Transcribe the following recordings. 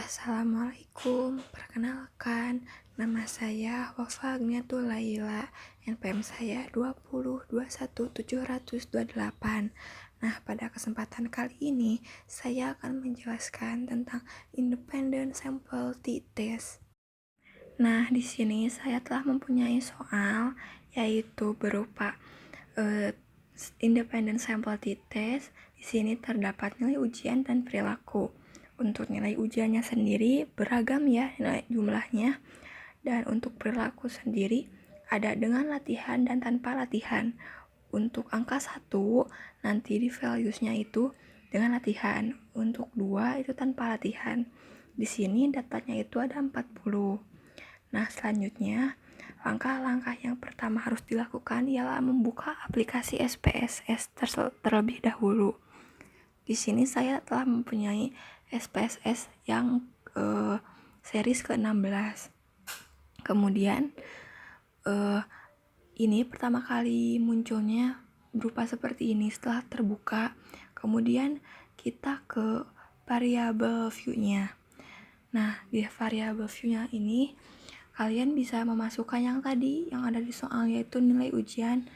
Assalamualaikum, perkenalkan, nama saya Wafa Agniatul Laila, NPM saya 20217728. Nah, pada kesempatan kali ini, saya akan menjelaskan tentang Independent Sample T-Test. Nah, di sini saya telah mempunyai soal, yaitu berupa Independent Sample T-Test. Di sini terdapat nilai ujian dan perilaku. Untuk nilai ujiannya sendiri beragam ya nilai jumlahnya, dan untuk perilaku sendiri ada dengan latihan dan tanpa latihan. Untuk angka 1 nanti di values-nya itu dengan latihan, untuk 2 itu tanpa latihan. Di sini datanya itu ada 40. Nah, selanjutnya langkah-langkah yang pertama harus dilakukan ialah membuka aplikasi SPSS terlebih dahulu. Di sini saya telah mempunyai SPSS yang series ke-16. Kemudian ini pertama kali munculnya berupa seperti ini setelah terbuka. Kemudian kita ke variable view-nya. Nah, di variable view-nya ini kalian bisa memasukkan yang tadi yang ada di soal, yaitu nilai ujian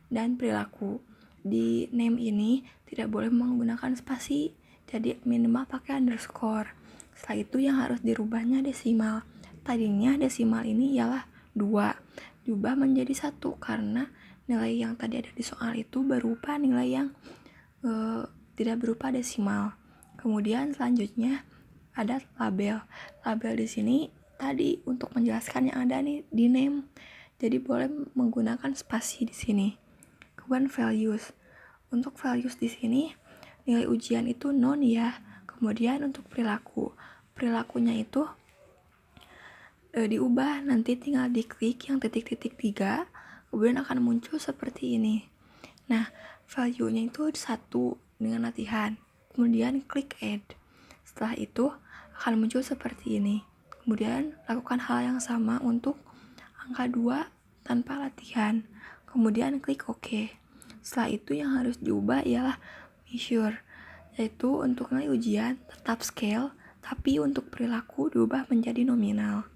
dan perilaku. Di name ini tidak boleh menggunakan spasi, jadi minimal pakai underscore. Setelah itu yang harus dirubahnya desimal. Tadinya desimal ini ialah 2, diubah menjadi 1 karena nilai yang tadi ada di soal itu berupa nilai yang tidak berupa desimal. Kemudian selanjutnya ada label. Label di sini tadi untuk menjelaskan yang ada nih di name. Jadi boleh menggunakan spasi di sini. Kemudian values. Untuk values di sini nilai ujian itu non ya. Kemudian untuk perilakunya itu diubah, nanti tinggal diklik yang titik-titik 3, kemudian akan muncul seperti ini. Nah, value-nya itu 1 dengan latihan. Kemudian klik add. Setelah itu akan muncul seperti ini. Kemudian lakukan hal yang sama untuk angka 2 tanpa latihan. Kemudian klik OK. Setelah itu yang harus diubah ialah measure, yaitu untuk nilai ujian tetap scale, tapi untuk perilaku diubah menjadi nominal.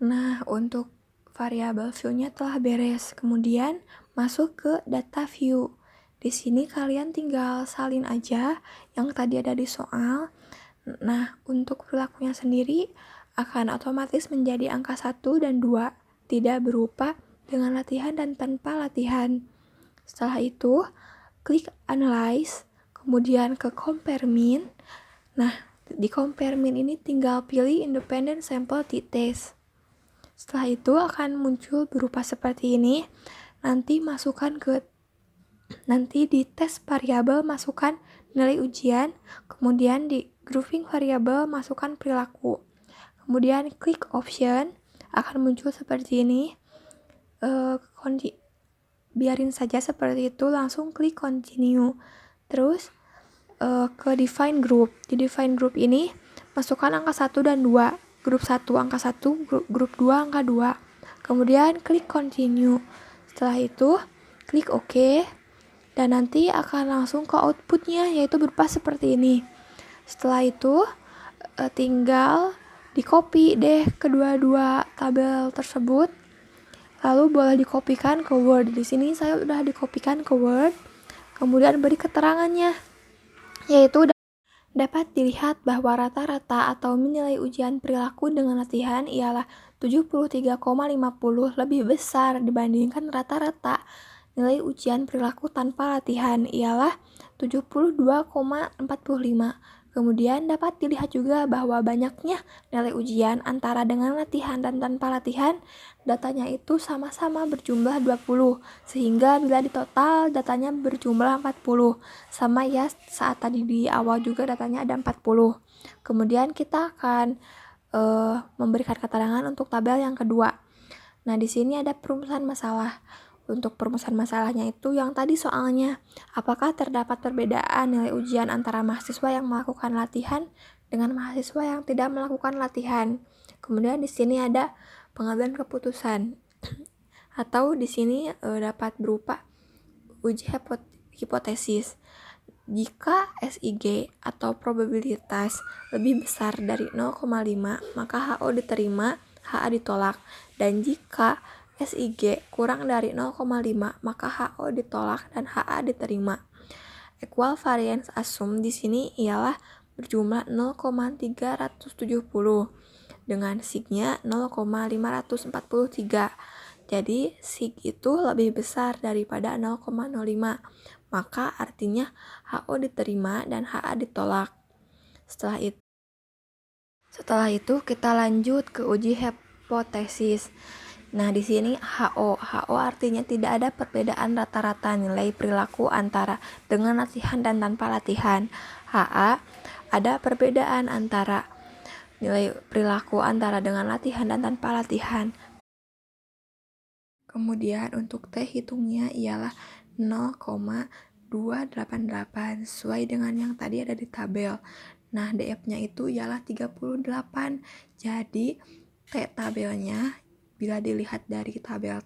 Nah, untuk variabel view-nya telah beres. Kemudian masuk ke data view. Di sini kalian tinggal salin aja yang tadi ada di soal. Nah, untuk perilakunya sendiri akan otomatis menjadi angka 1 dan 2, tidak berupa dengan latihan dan tanpa latihan. Setelah itu, klik Analyze, kemudian ke Compare Mean. Nah, di Compare Mean ini tinggal pilih Independent Sample T-Test. Setelah itu akan muncul berupa seperti ini. Nanti di tes variabel masukkan nilai ujian, kemudian di grouping variabel masukkan perilaku. Kemudian klik option, akan muncul seperti ini. Biarin saja seperti itu, langsung klik continue. Terus ke define group. Di define group ini masukkan angka 1 dan 2. Grup 1 angka 1, grup 2 angka 2. Kemudian klik continue. Setelah itu klik OK. Dan nanti akan langsung ke outputnya, yaitu berupa seperti ini. Setelah itu tinggal di copy deh kedua-dua tabel tersebut, lalu boleh dikopikan ke Word. Di sini saya sudah dikopikan ke Word. Kemudian beri keterangannya, yaitu dapat dilihat bahwa rata-rata atau nilai ujian perilaku dengan latihan ialah 73,50, lebih besar dibandingkan rata-rata nilai ujian perilaku tanpa latihan ialah 72,45. Kemudian dapat dilihat juga bahwa banyaknya nilai ujian antara dengan latihan dan tanpa latihan, datanya itu sama-sama berjumlah 20, sehingga bila ditotal datanya berjumlah 40. Sama ya, saat tadi di awal juga datanya ada 40. Kemudian kita akan memberikan keterangan untuk tabel yang kedua. Nah, di sini ada perumusan masalah. Untuk perumusan masalahnya itu yang tadi soalnya, apakah terdapat perbedaan nilai ujian antara mahasiswa yang melakukan latihan dengan mahasiswa yang tidak melakukan latihan. Kemudian di sini ada pengambilan keputusan. Atau di sini dapat berupa uji hipotesis. Jika SIG atau probabilitas lebih besar dari 0,5, maka HO diterima, HA ditolak. Dan jika SIG kurang dari 0,5, maka HO ditolak dan HA diterima. Equal variance assume di sini ialah berjumlah 0,370 dengan signya 0,543. Jadi sig itu lebih besar daripada 0,05. Maka artinya HO diterima dan HA ditolak. Setelah itu kita lanjut ke uji hipotesis. Nah, di sini HO artinya tidak ada perbedaan rata-rata nilai perilaku antara dengan latihan dan tanpa latihan. HA ada perbedaan antara nilai perilaku antara dengan latihan dan tanpa latihan. Kemudian untuk T hitungnya ialah 0,288 sesuai dengan yang tadi ada di tabel. Nah, DF-nya itu ialah 38. Jadi T tabelnya bila dilihat dari tabel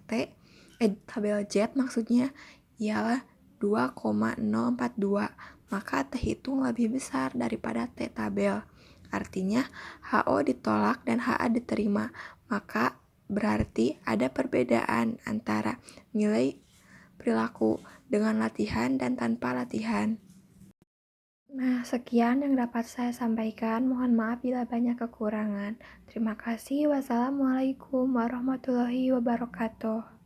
tabel Z maksudnya ialah 2,042. Maka T hitung lebih besar daripada T tabel. Artinya HO ditolak dan HA diterima. Maka berarti ada perbedaan antara nilai perilaku dengan latihan dan tanpa latihan. Nah, sekian yang dapat saya sampaikan. Mohon maaf bila banyak kekurangan. Terima kasih. Wassalamualaikum warahmatullahi wabarakatuh.